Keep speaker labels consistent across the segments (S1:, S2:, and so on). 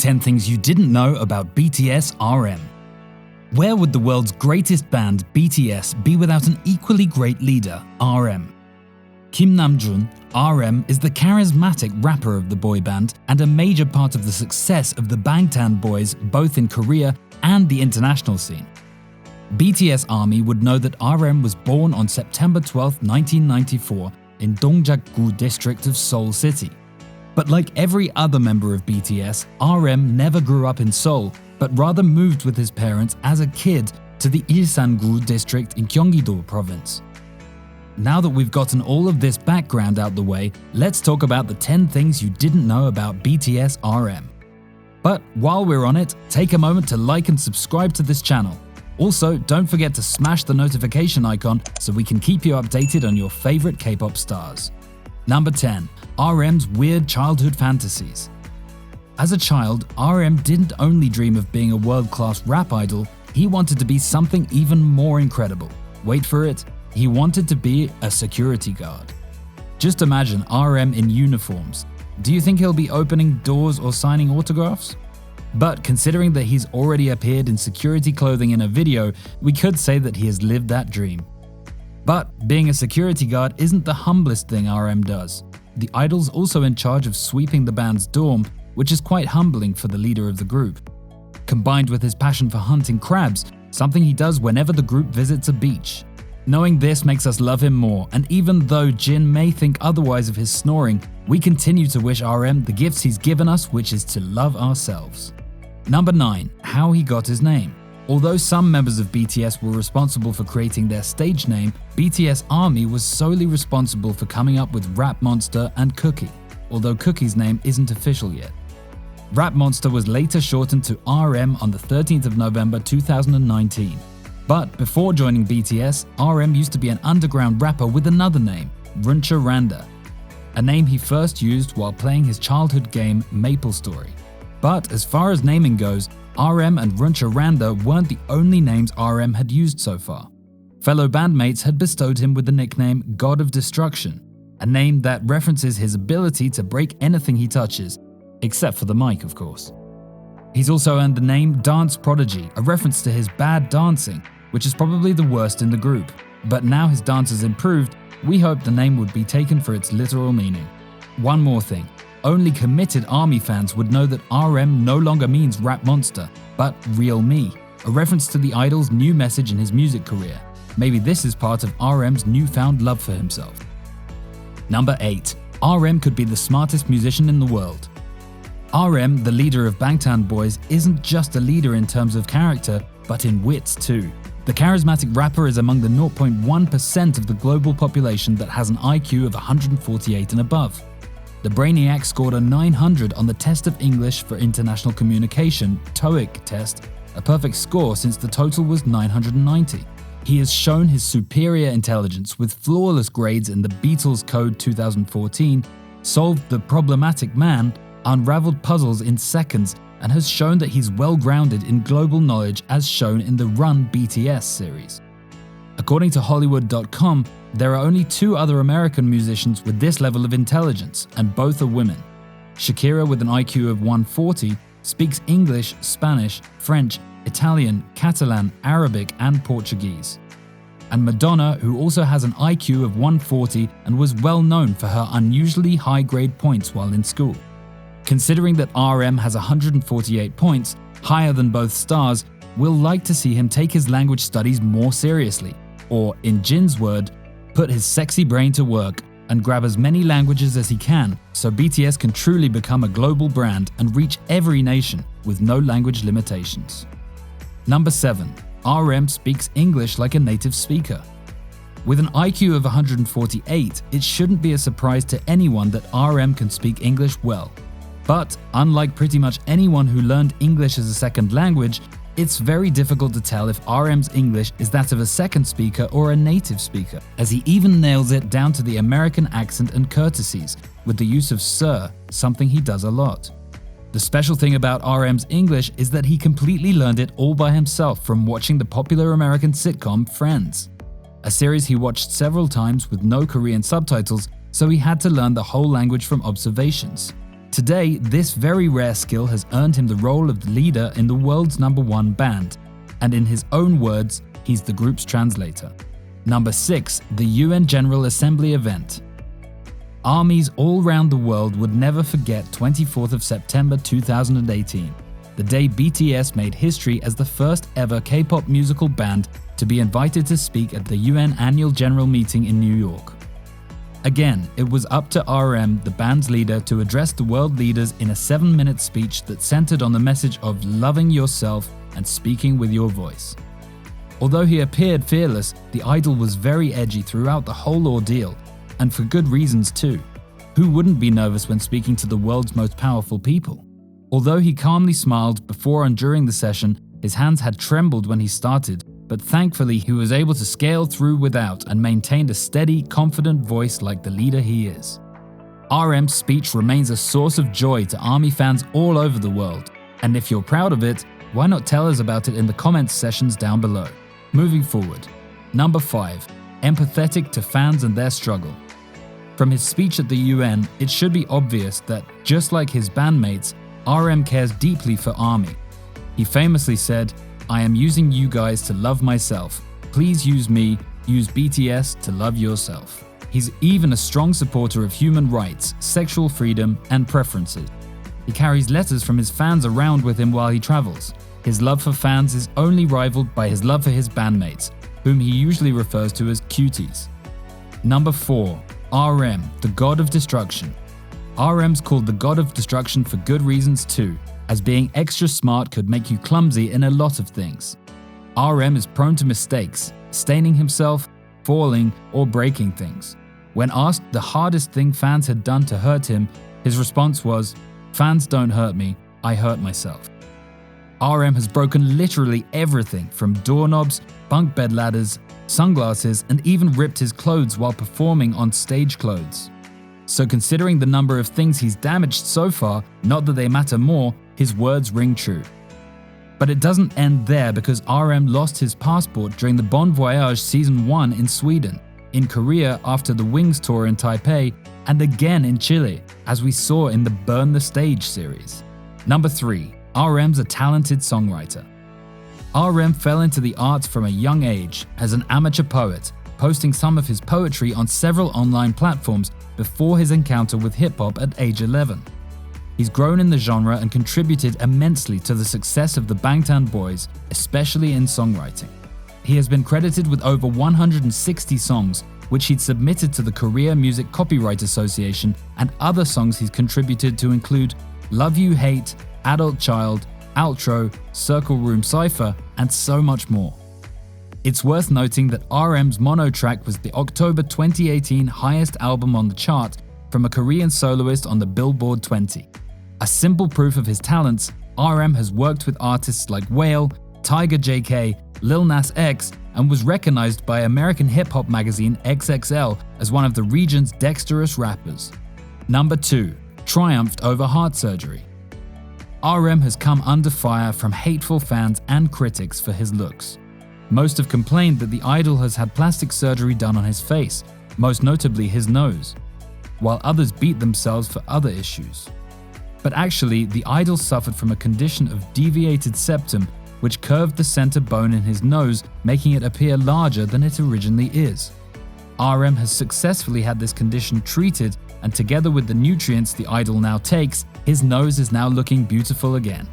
S1: 10 things you didn't know about BTS RM. Where would the world's greatest band, BTS, be without an equally great leader, RM? Nam-Joon, RM is the charismatic rapper of the boy band and a major part of the success of the Bangtan Boys both in Korea and the international scene. BTS ARMY would know that RM was born on September 12, 1994 in Dongjak-gu district of Seoul City. But like every other member of BTS, RM never grew up in Seoul, but rather moved with his parents as a kid to the IIsan-gu district in Gyeonggi-do province. Now that we've gotten all of this background out the way, let's talk about the 10 things you didn't know about BTS RM. But while we're on it, take a moment to like and subscribe to this channel. Also, don't forget to smash the notification icon so we can keep you updated on your favorite K-pop stars. Number 10. RM's weird childhood fantasies. As a child, RM didn't only dream of being a world-class rap idol, he wanted to be something even more incredible. Wait for it, he wanted to be a security guard. Just imagine RM in uniforms. Do you think he'll be opening doors or signing autographs? But considering that he's already appeared in security clothing in a video, we could say that he has lived that dream. But being a security guard isn't the humblest thing RM does. The idol's also in charge of sweeping the band's dorm, which is quite humbling for the leader of the group. Combined with his passion for hunting crabs, something he does whenever the group visits a beach. Knowing this makes us love him more, and even though Jin may think otherwise of his snoring, we continue to wish RM the gifts he's given us, which is to love ourselves. Number 9. How he got his name. Although some members of BTS were responsible for creating their stage name, BTS ARMY was solely responsible for coming up with Rap Monster and Cookie, although Cookie's name isn't official yet. Rap Monster was later shortened to RM on the 13th of November 2019. But before joining BTS, RM used to be an underground rapper with another name, Runcha Randa, a name he first used while playing his childhood game Maple Story. But as far as naming goes, RM and Runcha Randa weren't the only names RM had used so far. Fellow bandmates had bestowed him with the nickname God of Destruction, a name that references his ability to break anything he touches, except for the mic, of course. He's also earned the name Dance Prodigy, a reference to his bad dancing, which is probably the worst in the group. But now his dance has improved, we hope the name would be taken for its literal meaning. One more thing. Only committed ARMY fans would know that RM no longer means Rap Monster, but Real Me, a reference to the idol's new message in his music career. Maybe this is part of RM's newfound love for himself. Number 8. RM could be the smartest musician in the world. RM, the leader of Bangtan Boys, isn't just a leader in terms of character, but in wits too. The charismatic rapper is among the 0.1% of the global population that has an IQ of 148 and above. The Brainiac scored a 900 on the Test of English for International Communication (TOEIC) test, a perfect score since the total was 990. He has shown his superior intelligence with flawless grades in the Beatles Code 2014, solved the problematic man, unraveled puzzles in seconds, and has shown that he's well-grounded in global knowledge as shown in the Run BTS series. According to Hollywood.com, there are only 2 other American musicians with this level of intelligence, and both are women. Shakira, with an IQ of 140, speaks English, Spanish, French, Italian, Catalan, Arabic, and Portuguese. And Madonna, who also has an IQ of 140 and was well known for her unusually high grade points while in school. Considering that RM has 148 points, higher than both stars, we'll like to see him take his language studies more seriously, or in Jin's word, put his sexy brain to work and grab as many languages as he can so BTS can truly become a global brand and reach every nation with no language limitations. Number 7. RM speaks English like a native speaker. With an IQ of 148, it shouldn't be a surprise to anyone that RM can speak English well. But unlike pretty much anyone who learned English as a second language, it's very difficult to tell if RM's English is that of a second speaker or a native speaker, as he even nails it down to the American accent and courtesies, with the use of sir, something he does a lot. The special thing about RM's English is that he completely learned it all by himself from watching the popular American sitcom Friends, a series he watched several times with no Korean subtitles, so he had to learn the whole language from observations. Today, this very rare skill has earned him the role of the leader in the world's #1 band, and in his own words, he's the group's translator. Number 6, the UN General Assembly event. Armies all around the world would never forget 24th of September 2018, the day BTS made history as the first ever K-pop musical band to be invited to speak at the UN Annual General Meeting in New York. Again, it was up to RM, the band's leader, to address the world leaders in a 7-minute speech that centered on the message of loving yourself and speaking with your voice. Although he appeared fearless, the idol was very edgy throughout the whole ordeal, and for good reasons too. Who wouldn't be nervous when speaking to the world's most powerful people? Although he calmly smiled before and during the session, his hands had trembled when he started, but thankfully he was able to scale through without and maintained a steady, confident voice like the leader he is. RM's speech remains a source of joy to ARMY fans all over the world, and if you're proud of it, why not tell us about it in the comments sections down below. Moving forward. Number 5. Empathetic to fans and their struggle. From his speech at the UN, it should be obvious that, just like his bandmates, RM cares deeply for ARMY. He famously said, "I am using you guys to love myself. Please use me, use BTS to love yourself." He's even a strong supporter of human rights, sexual freedom, and preferences. He carries letters from his fans around with him while he travels. His love for fans is only rivaled by his love for his bandmates, whom he usually refers to as cuties. Number 4. RM, the God of Destruction. RM's called the God of Destruction for good reasons too, as being extra smart could make you clumsy in a lot of things. RM is prone to mistakes, staining himself, falling, or breaking things. When asked the hardest thing fans had done to hurt him, his response was, "Fans don't hurt me, I hurt myself." RM has broken literally everything from doorknobs, bunk bed ladders, sunglasses, and even ripped his clothes while performing on stage clothes. So considering the number of things he's damaged so far, not that they matter more, his words ring true. But it doesn't end there, because RM lost his passport during the Bon Voyage Season 1 in Sweden, in Korea after the Wings tour in Taipei, and again in Chile, as we saw in the Burn the Stage series. Number 3. RM's a talented songwriter. RM fell into the arts from a young age as an amateur poet, posting some of his poetry on several online platforms before his encounter with hip-hop at age 11. He's grown in the genre and contributed immensely to the success of the Bangtan Boys, especially in songwriting. He has been credited with over 160 songs, which he'd submitted to the Korea Music Copyright Association, and other songs he's contributed to include Love You Hate, Adult Child, Outro, Circle Room Cypher, and so much more. It's worth noting that RM's mono track was the October 2018 highest album on the chart from a Korean soloist on the Billboard 20. A simple proof of his talents, RM has worked with artists like Whale, Tiger JK, Lil Nas X, and was recognized by American hip-hop magazine XXL as one of the region's dexterous rappers. Number 2. Triumphed over heart surgery. RM has come under fire from hateful fans and critics for his looks. Most have complained that the idol has had plastic surgery done on his face, most notably his nose, while others beat themselves for other issues. But actually, the idol suffered from a condition of deviated septum, which curved the center bone in his nose, making it appear larger than it originally is. RM has successfully had this condition treated, and together with the nutrients the idol now takes, his nose is now looking beautiful again.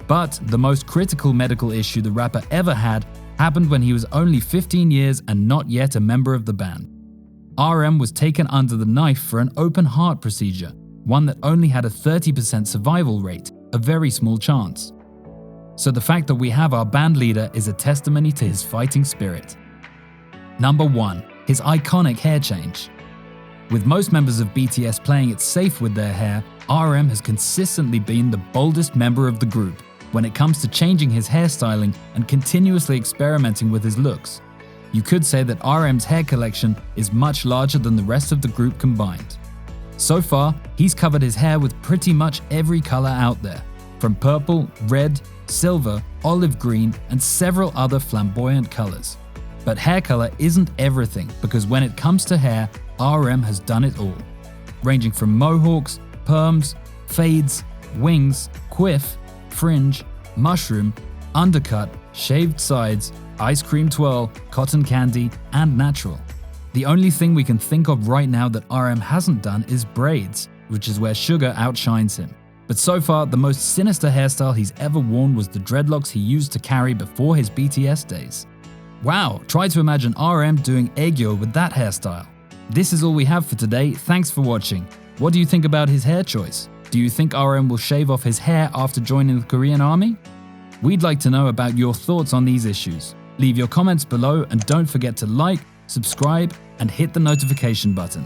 S1: But the most critical medical issue the rapper ever had happened when he was only 15 years and not yet a member of the band. RM was taken under the knife for an open heart procedure, one that only had a 30% survival rate, a very small chance. So the fact that we have our band leader is a testimony to his fighting spirit. Number 1. His iconic hair change. With most members of BTS playing it safe with their hair, RM has consistently been the boldest member of the group when it comes to changing his hairstyling and continuously experimenting with his looks. You could say that RM's hair collection is much larger than the rest of the group combined. So far, he's covered his hair with pretty much every color out there, from purple, red, silver, olive green, and several other flamboyant colors. But hair color isn't everything, because when it comes to hair, RM has done it all. Ranging from mohawks, perms, fades, wings, quiff, fringe, mushroom, undercut, shaved sides, ice cream twirl, cotton candy, and natural. The only thing we can think of right now that RM hasn't done is braids, which is where Sugar outshines him. But so far, the most sinister hairstyle he's ever worn was the dreadlocks he used to carry before his BTS days. Wow, try to imagine RM doing aegyo with that hairstyle. This is all we have for today, thanks for watching. What do you think about his hair choice? Do you think RM will shave off his hair after joining the Korean army? We'd like to know about your thoughts on these issues. Leave your comments below and don't forget to like, subscribe, and hit the notification button.